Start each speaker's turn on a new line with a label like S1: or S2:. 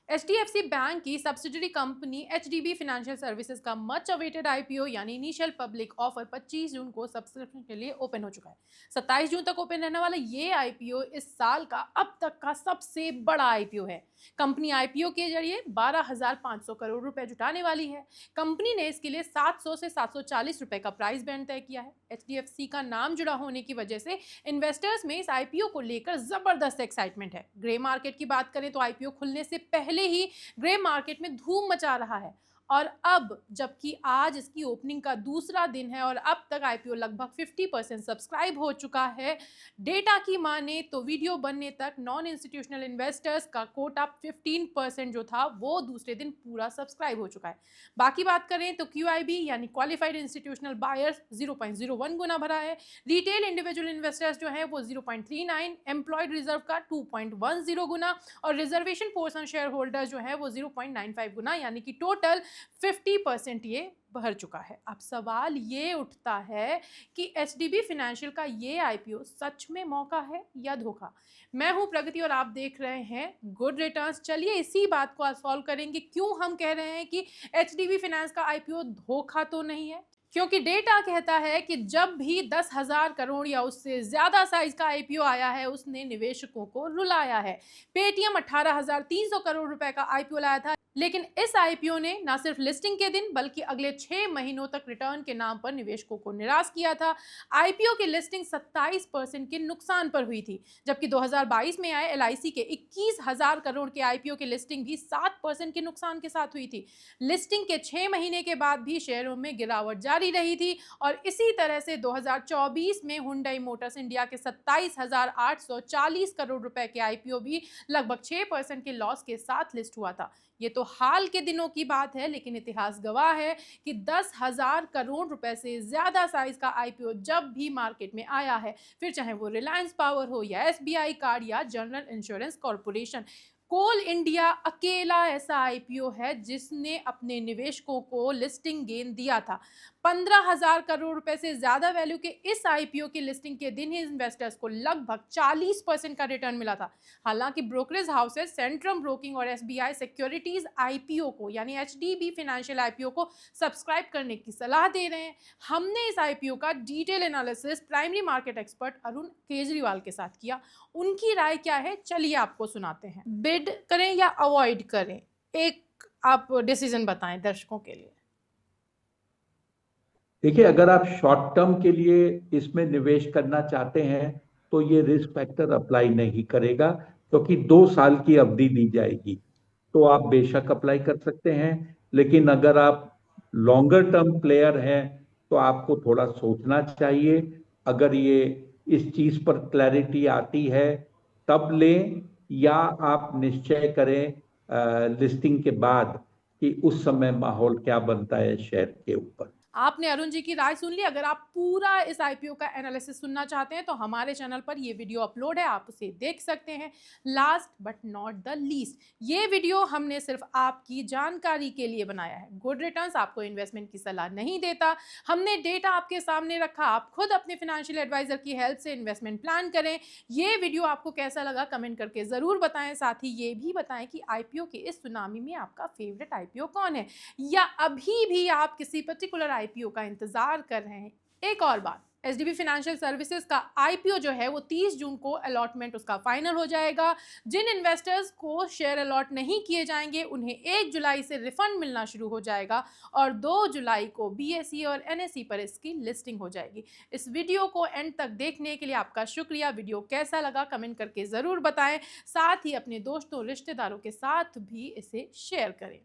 S1: HDFC bank की subsidiary company HDB financial services का much awaited IPO यानी initial public offer 25 जून को subscription के लिए ओपन हो चुका है। 27 जून तक ओपन रहने वाला ये आईपीओ इस साल का अब तक का सबसे बड़ा आईपीओ है। कंपनी आईपीओ के जरिए 12,500 करोड़ रुपए जुटाने वाली है। कंपनी ने इसके लिए 700 से 740 रुपए का प्राइस बैंड तय किया है। एचडीएफसी का नाम जुड़ा होने की वजह से इन्वेस्टर्स में इस आईपीओ को लेकर जबरदस्त एक्साइटमेंट है। ग्रे मार्केट की बात करें तो आईपीओ खुलने से पहले ही ग्रे मार्केट में धूम मचा रहा है और अब जबकि आज इसकी ओपनिंग का दूसरा दिन है और अब तक आईपीओ लगभग 50% सब्सक्राइब हो चुका है। डेटा की माने तो वीडियो बनने तक नॉन इंस्टीट्यूशनल इन्वेस्टर्स का कोटा 15% जो था वो दूसरे दिन पूरा सब्सक्राइब हो चुका है। बाकी बात करें तो क्यूआईबी यानी क्वालिफाइड इंस्टीट्यूशनल बायर्स 0.01 गुना भरा है। रिटेल इंडिविजुअल इन्वेस्टर्स जो है वो 0.39, एम्प्लॉयड रिजर्व का 2.10 गुना और रिजर्वेशन पोर्शन शेयर होल्डर जो है वो 0.95 गुना यानी कि टोटल 50% ये भर चुका है। अब सवाल ये उठता है कि एचडीबी फाइनेंशियल का ये आईपीओ सच में मौका है या धोखा। मैं हूं प्रगति और आप देख रहे हैं गुड रिटर्न्स। चलिए इसी बात को आज सॉल्व करेंगे, क्यों हम कह रहे हैं कि एचडीबी फाइनेंस का आईपीओ धोखा तो नहीं है। क्योंकि डेटा कहता है कि जब भी 10,000 करोड़ या उससे ज्यादा साइज का आईपीओ आया है उसने निवेशकों को रुलाया है। पेटीएम 18,300 करोड़ रुपए का आईपीओ लाया था, लेकिन इस आईपीओ ने न सिर्फ लिस्टिंग के दिन बल्कि अगले 6 महीनों तक रिटर्न के नाम पर निवेशकों को निराश किया था। आईपीओ की लिस्टिंग 27% के नुकसान पर हुई थी, जबकि 2022 में आए एलआईसी के 21,000 करोड़ के आईपीओ की लिस्टिंग भी 7% के नुकसान के साथ हुई थी। लिस्टिंग के 6 महीने के बाद भी शेयरों में गिरावट जारी रही थी और इसी तरह से 2024 में हुंडई मोटर्स इंडिया के 27,840 करोड़ रुपए के आईपीओ भी लगभग 6% के लॉस के साथ लिस्ट हुआ था। ये तो हाल के दिनों की बात है, लेकिन इतिहास गवाह है कि 10,000 करोड़ रुपए से ज्यादा साइज का आईपीओ जब भी मार्केट में आया है, फिर चाहे वो रिलायंस पावर हो या एसबीआई कार्ड या जनरल इंश्योरेंस कॉर्पोरेशन, कोल इंडिया अकेला ऐसा आईपीओ है जिसने अपने निवेशकों को लिस्टिंग गेन दिया था। 15,000 करोड़ रुपए से ज्यादा वैल्यू के इस आईपीओ की लिस्टिंग के दिन ही इन्वेस्टर्स को लगभग 40% का रिटर्न मिला था। हालांकि ब्रोकरेज हाउसेस सेंट्रम ब्रोकिंग और एसबीआई सिक्योरिटीज आईपीओ को यानी एचडीबी फाइनेंशियल आईपीओ को सब्सक्राइब करने की सलाह दे रहे हैं। हमने इस आईपीओ का detail analysis primary market expert Arun Kejriwal के साथ किया। उनकी राय क्या है चलिए आपको सुनाते हैं। बिड करें या अवॉइड करें, एक आप डिसीजन बताएं दर्शकों के लिए।
S2: देखिए, अगर आप शॉर्ट टर्म के लिए इसमें निवेश करना चाहते हैं तो ये रिस्क फैक्टर अप्लाई नहीं करेगा, क्योंकि 2 साल की अवधि दी जाएगी। तो आप बेशक अप्लाई कर सकते हैं, लेकिन अगर आप लॉन्गर टर्म प्लेयर हैं तो आपको थोड़ा सोचना चाहिए। अगर ये इस चीज पर क्लैरिटी आती है तब लें, या आप निश्चय करें लिस्टिंग के बाद कि उस समय माहौल क्या बनता है शेयर के ऊपर।
S1: आपने अरुण जी की राय सुन ली। अगर आप पूरा इस आईपीओ का एनालिसिस सुनना चाहते हैं तो हमारे चैनल पर ये वीडियो अपलोड है, आप उसे देख सकते हैं। Last but not the least, ये वीडियो हमने सिर्फ आपकी जानकारी के लिए बनाया है। गुड रिटर्न्स आपको इन्वेस्टमेंट की सलाह नहीं देता। हमने डेटा आपके सामने रखा, आप खुद अपने फाइनेंशियल एडवाइजर की हेल्प से इन्वेस्टमेंट प्लान करें। ये वीडियो आपको कैसा लगा कमेंट करके जरूर बताएं। साथ ही ये भी बताएं कि आईपीओ के इस सुनामी में आपका फेवरेट आईपीओ कौन है, या अभी भी आप किसी पर्टिकुलर आईपीओ का इंतजार कर रहे हैं। एक और बात, एचडीबी फाइनेंशियल सर्विसेज का आईपीओ जो है वो 30 जून को अलॉटमेंट उसका फाइनल हो जाएगा। जिन इन्वेस्टर्स को शेयर अलॉट नहीं किए जाएंगे उन्हें 1 जुलाई से रिफंड मिलना शुरू हो जाएगा और 2 जुलाई को बीएसई और एनएसई पर इसकी लिस्टिंग हो जाएगी। इस वीडियो को एंड तक देखने के लिए आपका शुक्रिया। वीडियो कैसा लगा कमेंट करके ज़रूर बताएं। साथ ही अपने दोस्तों रिश्तेदारों के साथ भी इसे शेयर करें।